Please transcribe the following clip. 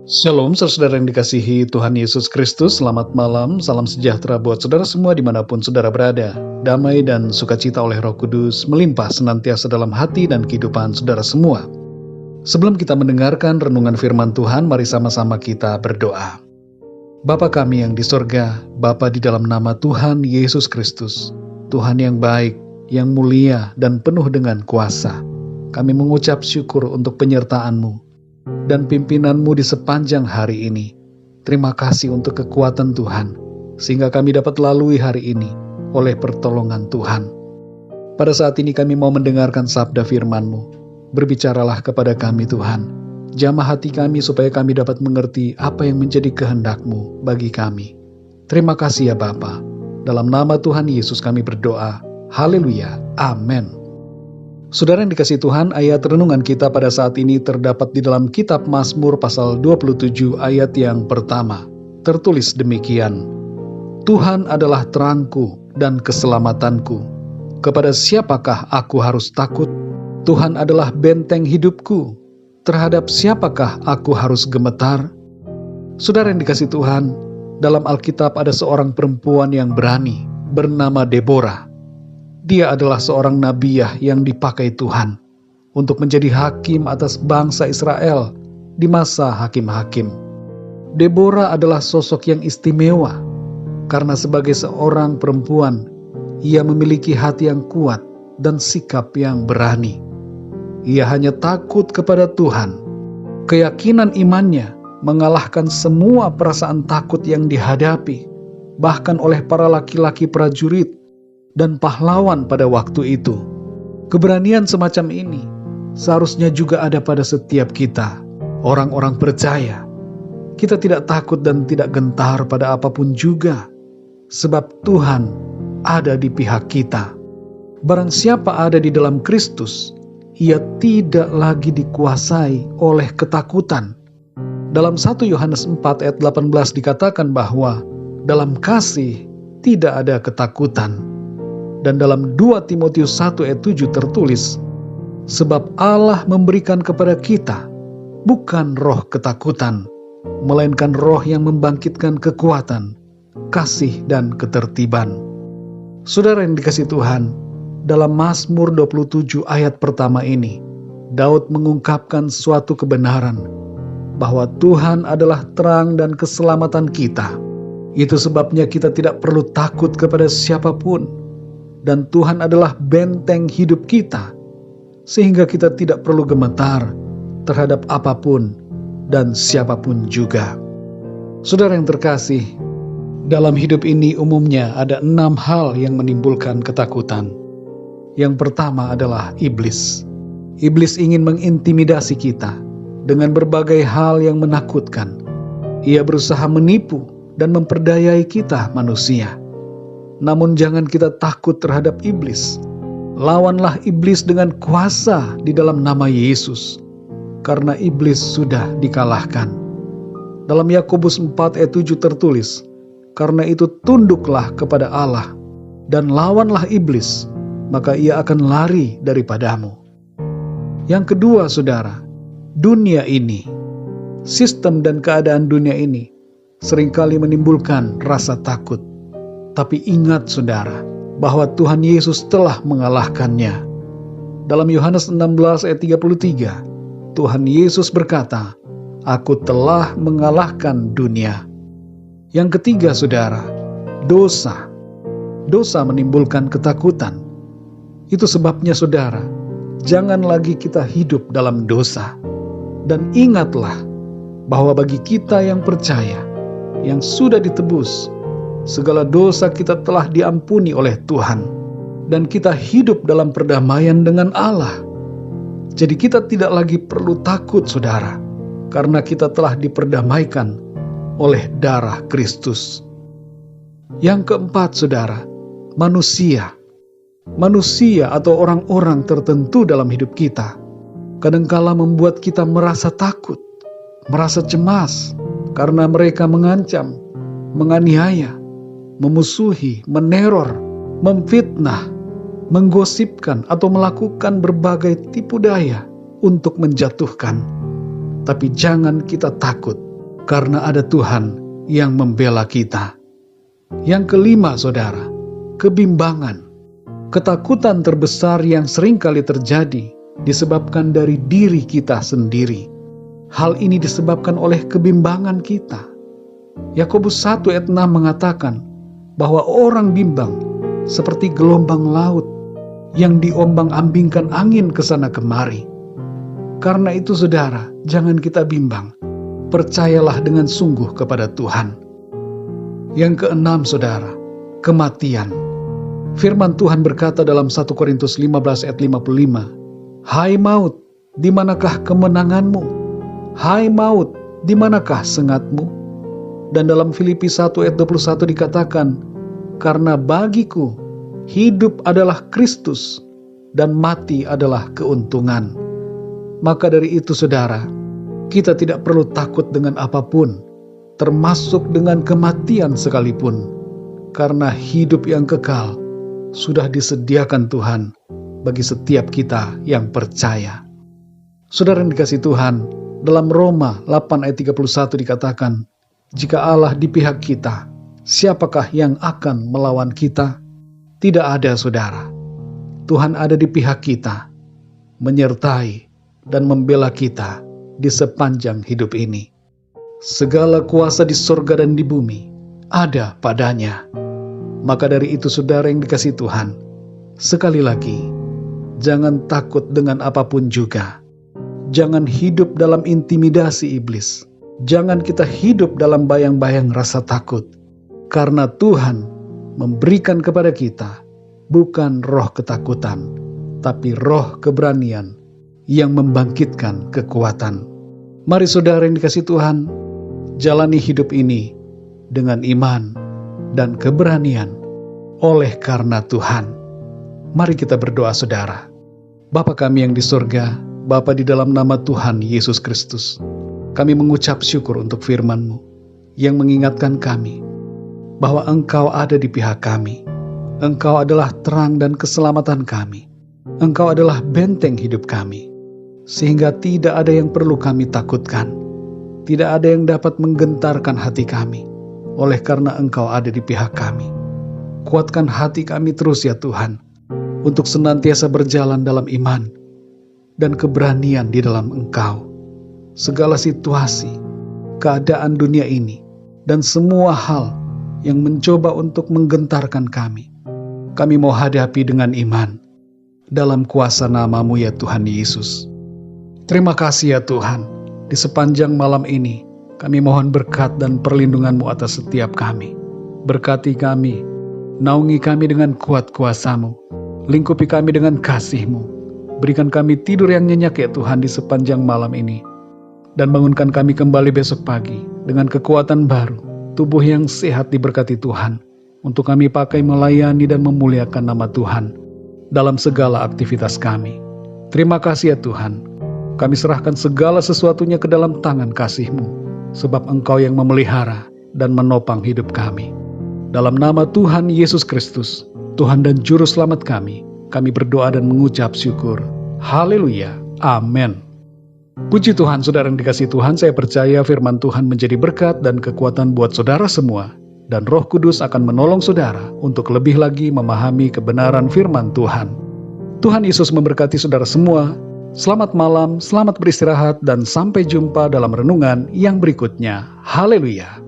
Shalom, saudara yang dikasihi Tuhan Yesus Kristus. Selamat malam, salam sejahtera buat saudara semua dimanapun saudara berada. Damai dan sukacita oleh Roh Kudus melimpah senantiasa dalam hati dan kehidupan saudara semua. Sebelum kita mendengarkan renungan firman Tuhan, mari sama-sama kita berdoa. Bapa kami yang di sorga, Bapa di dalam nama Tuhan Yesus Kristus, Tuhan yang baik, yang mulia dan penuh dengan kuasa, kami mengucap syukur untuk penyertaan-Mu dan pimpinan-Mu di sepanjang hari ini. Terima kasih untuk kekuatan Tuhan, sehingga kami dapat lalui hari ini oleh pertolongan Tuhan. Pada saat ini kami mau mendengarkan sabda firman-Mu. Berbicaralah kepada kami Tuhan, jamah hati kami supaya kami dapat mengerti apa yang menjadi kehendak-Mu bagi kami. Terima kasih ya Bapa. Dalam nama Tuhan Yesus kami berdoa. Haleluya. Amin. Saudara yang dikasihi Tuhan, ayat renungan kita pada saat ini terdapat di dalam kitab Mazmur pasal 27 ayat yang pertama. Tertulis demikian, Tuhan adalah terangku dan keselamatanku. Kepada siapakah aku harus takut? Tuhan adalah benteng hidupku. Terhadap siapakah aku harus gemetar? Saudara yang dikasihi Tuhan, dalam Alkitab ada seorang perempuan yang berani bernama Deborah. Dia adalah seorang nabiah yang dipakai Tuhan untuk menjadi hakim atas bangsa Israel di masa hakim-hakim. Deborah adalah sosok yang istimewa karena sebagai seorang perempuan, ia memiliki hati yang kuat dan sikap yang berani. Ia hanya takut kepada Tuhan. Keyakinan imannya mengalahkan semua perasaan takut yang dihadapi, bahkan oleh para laki-laki prajurit dan pahlawan pada waktu itu. Keberanian semacam ini seharusnya juga ada pada setiap kita, orang-orang percaya. Kita tidak takut dan tidak gentar pada apapun juga, sebab Tuhan ada di pihak kita. Barang siapa ada di dalam Kristus, ia tidak lagi dikuasai oleh ketakutan. Dalam 1 Yohanes 4 ayat 18 dikatakan bahwa dalam kasih tidak ada ketakutan. Dan dalam 2 Timotius 1 ayat 7 tertulis, sebab Allah memberikan kepada kita bukan roh ketakutan, melainkan roh yang membangkitkan kekuatan, kasih dan ketertiban. Saudara yang dikasihi Tuhan, dalam Mazmur 27 ayat pertama ini, Daud mengungkapkan suatu kebenaran bahwa Tuhan adalah terang dan keselamatan kita. Itu sebabnya kita tidak perlu takut kepada siapapun. Dan Tuhan adalah benteng hidup kita, sehingga kita tidak perlu gemetar terhadap apapun dan siapapun juga. Saudara yang terkasih, dalam hidup ini umumnya ada 6 hal yang menimbulkan ketakutan. Yang pertama adalah iblis. Iblis ingin mengintimidasi kita dengan berbagai hal yang menakutkan. Ia berusaha menipu dan memperdayai kita manusia. Namun jangan kita takut terhadap iblis. Lawanlah iblis dengan kuasa di dalam nama Yesus, karena iblis sudah dikalahkan. Dalam Yakobus 4 ayat 7 tertulis, karena itu tunduklah kepada Allah dan lawanlah iblis, maka ia akan lari daripadamu. Yang kedua saudara, dunia ini, sistem dan keadaan dunia ini seringkali menimbulkan rasa takut. Tapi ingat saudara, bahwa Tuhan Yesus telah mengalahkannya. Dalam Yohanes 16 ayat 33, Tuhan Yesus berkata, Aku telah mengalahkan dunia. Yang ketiga saudara, dosa. Dosa menimbulkan ketakutan. Itu sebabnya saudara, jangan lagi kita hidup dalam dosa. Dan ingatlah, bahwa bagi kita yang percaya, yang sudah ditebus, segala dosa kita telah diampuni oleh Tuhan, dan kita hidup dalam perdamaian dengan Allah. Jadi kita tidak lagi perlu takut saudara, karena kita telah diperdamaikan oleh darah Kristus. Yang keempat saudara, manusia. Manusia atau orang-orang tertentu dalam hidup kita kadangkala membuat kita merasa takut, merasa cemas, karena mereka mengancam, menganiaya, memusuhi, meneror, memfitnah, menggosipkan atau melakukan berbagai tipu daya untuk menjatuhkan. Tapi jangan kita takut, karena ada Tuhan yang membela kita. Yang kelima, saudara, kebimbangan. Ketakutan terbesar yang seringkali terjadi disebabkan dari diri kita sendiri. Hal ini disebabkan oleh kebimbangan kita. Yakobus 1 ayat 6 mengatakan bahwa orang bimbang seperti gelombang laut yang diombang-ambingkan angin ke sana kemari. Karena itu, saudara, jangan kita bimbang. Percayalah dengan sungguh kepada Tuhan. Yang keenam, saudara, kematian. Firman Tuhan berkata dalam 1 Korintus 15 ayat 55, "Hai maut, di manakah kemenanganmu? Hai maut, di manakah sengatmu?" Dan dalam Filipi 1 ayat 21 dikatakan, "Karena bagiku hidup adalah Kristus dan mati adalah keuntungan." Maka dari itu, saudara, kita tidak perlu takut dengan apapun, termasuk dengan kematian sekalipun, karena hidup yang kekal sudah disediakan Tuhan bagi setiap kita yang percaya. Saudara yang dikasihi Tuhan, dalam Roma 8 ayat 31 dikatakan, "Jika Allah di pihak kita, siapakah yang akan melawan kita?" Tidak ada, saudara. Tuhan ada di pihak kita, menyertai dan membela kita di sepanjang hidup ini. Segala kuasa di surga dan di bumi ada padanya. Maka dari itu, saudara yang dikasihi Tuhan, sekali lagi, jangan takut dengan apapun juga. Jangan hidup dalam intimidasi iblis. Jangan kita hidup dalam bayang-bayang rasa takut. Karena Tuhan memberikan kepada kita bukan roh ketakutan, tapi roh keberanian yang membangkitkan kekuatan. Mari, saudara yang dikasihi Tuhan, jalani hidup ini dengan iman dan keberanian oleh karena Tuhan. Mari kita berdoa, saudara. Bapa kami yang di surga, Bapa, di dalam nama Tuhan Yesus Kristus, kami mengucap syukur untuk firman-Mu yang mengingatkan kami bahwa Engkau ada di pihak kami. Engkau adalah terang dan keselamatan kami. Engkau adalah benteng hidup kami, sehingga tidak ada yang perlu kami takutkan. Tidak ada yang dapat menggentarkan hati kami, oleh karena Engkau ada di pihak kami. Kuatkan hati kami terus ya Tuhan, untuk senantiasa berjalan dalam iman dan keberanian di dalam Engkau. Segala situasi, keadaan dunia ini, dan semua hal yang mencoba untuk menggentarkan kami mau hadapi dengan iman dalam kuasa nama-Mu ya Tuhan Yesus. Terima kasih ya Tuhan, di sepanjang malam ini kami mohon berkat dan perlindungan-Mu atas setiap kami. Berkati kami, naungi kami dengan kuat kuasa-Mu, lingkupi kami dengan kasih-Mu. Berikan kami tidur yang nyenyak ya Tuhan di sepanjang malam ini. Dan bangunkan kami kembali besok pagi dengan kekuatan baru, tubuh yang sehat diberkati Tuhan, untuk kami pakai melayani dan memuliakan nama Tuhan dalam segala aktivitas kami. Terima kasih ya Tuhan. Kami serahkan segala sesuatunya ke dalam tangan kasih-Mu, sebab Engkau yang memelihara dan menopang hidup kami. Dalam nama Tuhan Yesus Kristus, Tuhan dan Juru Selamat kami berdoa dan mengucap syukur. Haleluya. Amin. Puji Tuhan, saudara yang dikasihi Tuhan, saya percaya firman Tuhan menjadi berkat dan kekuatan buat saudara semua. Dan Roh Kudus akan menolong saudara untuk lebih lagi memahami kebenaran firman Tuhan. Tuhan Yesus memberkati saudara semua. Selamat malam, selamat beristirahat, dan sampai jumpa dalam renungan yang berikutnya. Haleluya.